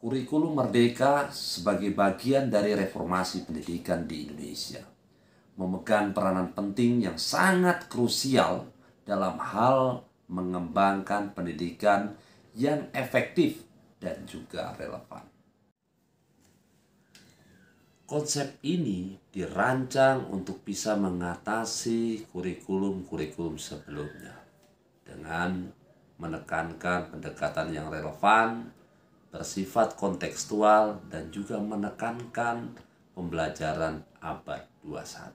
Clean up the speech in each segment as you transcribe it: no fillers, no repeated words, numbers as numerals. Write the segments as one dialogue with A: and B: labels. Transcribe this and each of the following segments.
A: Kurikulum Merdeka sebagai bagian dari reformasi pendidikan di Indonesia memegang peranan penting yang sangat krusial dalam hal mengembangkan pendidikan yang efektif dan juga relevan. Konsep ini dirancang untuk bisa mengatasi kurikulum-kurikulum sebelumnya dengan menekankan pendekatan yang relevan, bersifat kontekstual, dan juga menekankan pembelajaran abad 21.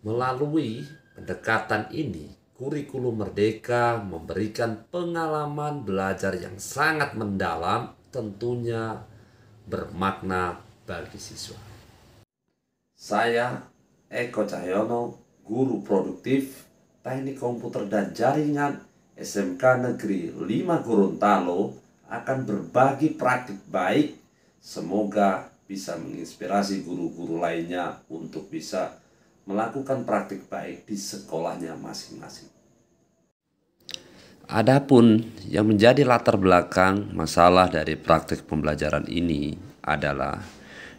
A: Melalui pendekatan ini, kurikulum Merdeka memberikan pengalaman belajar yang sangat mendalam, tentunya bermakna bagi siswa. Saya Eko Cahyono, guru produktif Teknik Komputer dan Jaringan SMK Negeri 5 Gorontalo, akan berbagi praktik baik. Semoga bisa menginspirasi guru-guru lainnya untuk bisa melakukan praktik baik di sekolahnya masing-masing. Adapun yang menjadi latar belakang masalah dari praktik pembelajaran ini adalah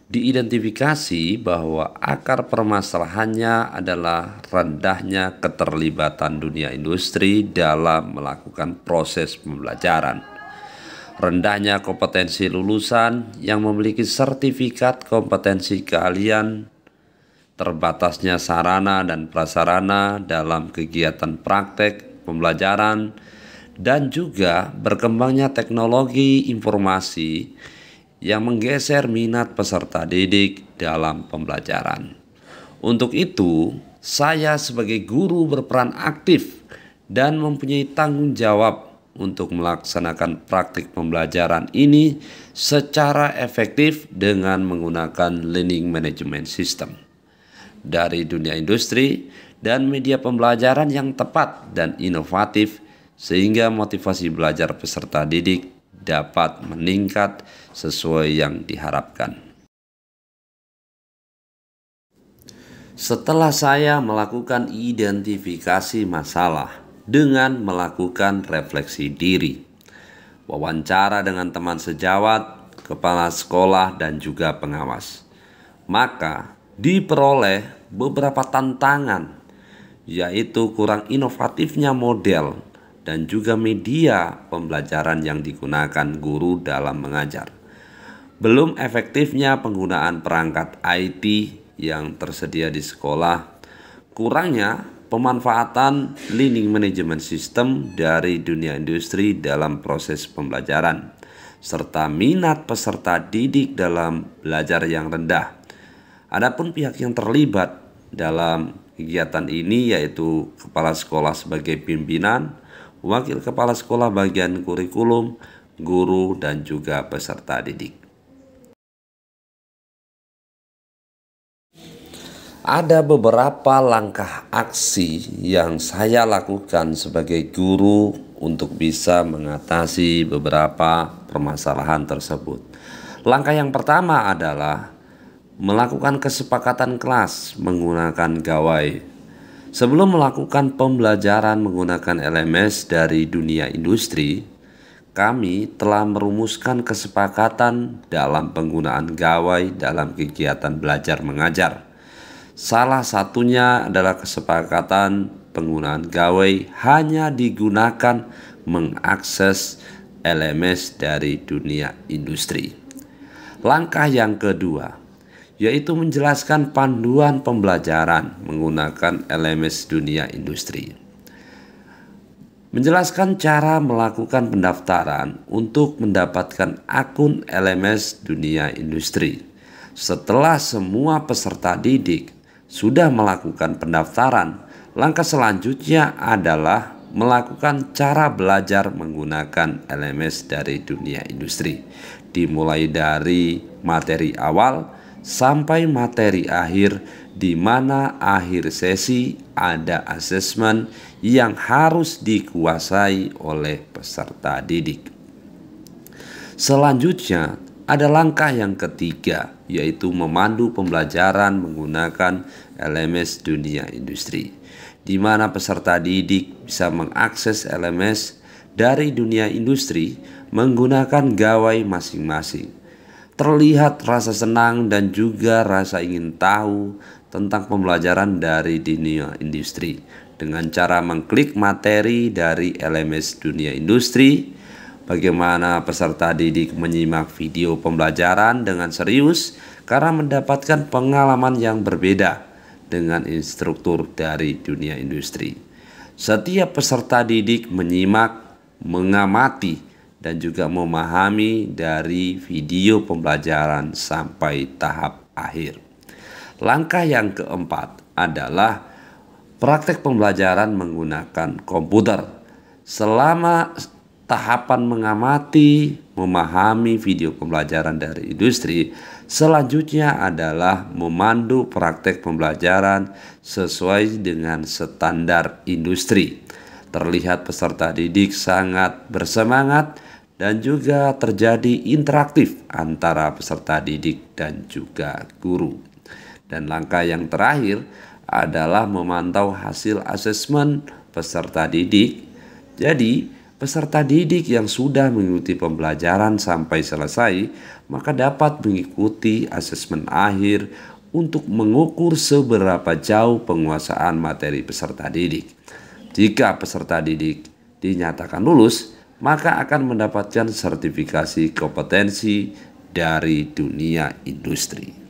A: diidentifikasi bahwa akar permasalahannya adalah rendahnya keterlibatan dunia industri dalam melakukan proses pembelajaran. Rendahnya kompetensi lulusan yang memiliki sertifikat kompetensi keahlian, terbatasnya sarana dan prasarana dalam kegiatan praktek pembelajaran, dan juga berkembangnya teknologi informasi yang menggeser minat peserta didik dalam pembelajaran. Untuk itu, saya sebagai guru berperan aktif dan mempunyai tanggung jawab untuk melaksanakan praktik pembelajaran ini secara efektif dengan menggunakan learning management system dari dunia industri dan media pembelajaran yang tepat dan inovatif, sehingga motivasi belajar peserta didik dapat meningkat sesuai yang diharapkan. Setelah saya melakukan identifikasi masalah dengan melakukan refleksi diri, wawancara dengan teman sejawat, kepala sekolah, dan juga pengawas, maka diperoleh beberapa tantangan, yaitu kurang inovatifnya model dan juga media pembelajaran yang digunakan guru dalam mengajar, belum efektifnya penggunaan perangkat IT yang tersedia di sekolah, kurangnya pemanfaatan learning management system dari dunia industri dalam proses pembelajaran, serta minat peserta didik dalam belajar yang rendah. Adapun pihak yang terlibat dalam kegiatan ini yaitu kepala sekolah sebagai pimpinan, wakil kepala sekolah bagian kurikulum, guru, dan juga peserta didik. Ada beberapa langkah aksi yang saya lakukan sebagai guru untuk bisa mengatasi beberapa permasalahan tersebut. Langkah yang pertama adalah melakukan kesepakatan kelas menggunakan gawai. Sebelum melakukan pembelajaran menggunakan LMS dari dunia industri, kami telah merumuskan kesepakatan dalam penggunaan gawai dalam kegiatan belajar mengajar. Salah satunya adalah kesepakatan penggunaan gawai hanya digunakan mengakses LMS dari dunia industri. Langkah yang kedua yaitu menjelaskan panduan pembelajaran menggunakan LMS dunia industri. Menjelaskan cara melakukan pendaftaran untuk mendapatkan akun LMS dunia industri. Setelah semua peserta didik sudah melakukan pendaftaran, langkah selanjutnya adalah melakukan cara belajar menggunakan LMS dari dunia industri, dimulai dari materi awal sampai materi akhir, di mana akhir sesi ada asesmen yang harus dikuasai oleh peserta didik. Selanjutnya ada langkah yang ketiga, yaitu memandu pembelajaran menggunakan LMS dunia industri, di mana peserta didik bisa mengakses LMS dari dunia industri menggunakan gawai masing-masing. Terlihat rasa senang dan juga rasa ingin tahu tentang pembelajaran dari dunia industri dengan cara mengklik materi dari LMS dunia industri. Bagaimana peserta didik menyimak video pembelajaran dengan serius karena mendapatkan pengalaman yang berbeda dengan instruktur dari dunia industri. Setiap peserta didik menyimak, mengamati, dan juga memahami dari video pembelajaran sampai tahap akhir. Langkah yang keempat adalah praktek pembelajaran menggunakan komputer. Selama tahapan mengamati, memahami video pembelajaran dari industri, selanjutnya adalah memandu praktek pembelajaran sesuai dengan standar industri. Terlihat peserta didik sangat bersemangat dan juga terjadi interaktif antara peserta didik dan juga guru. Dan langkah yang terakhir adalah memantau hasil asesmen peserta didik. Jadi, peserta didik yang sudah mengikuti pembelajaran sampai selesai, maka dapat mengikuti asesmen akhir untuk mengukur seberapa jauh penguasaan materi peserta didik. Jika peserta didik dinyatakan lulus, maka akan mendapatkan sertifikasi kompetensi dari dunia industri.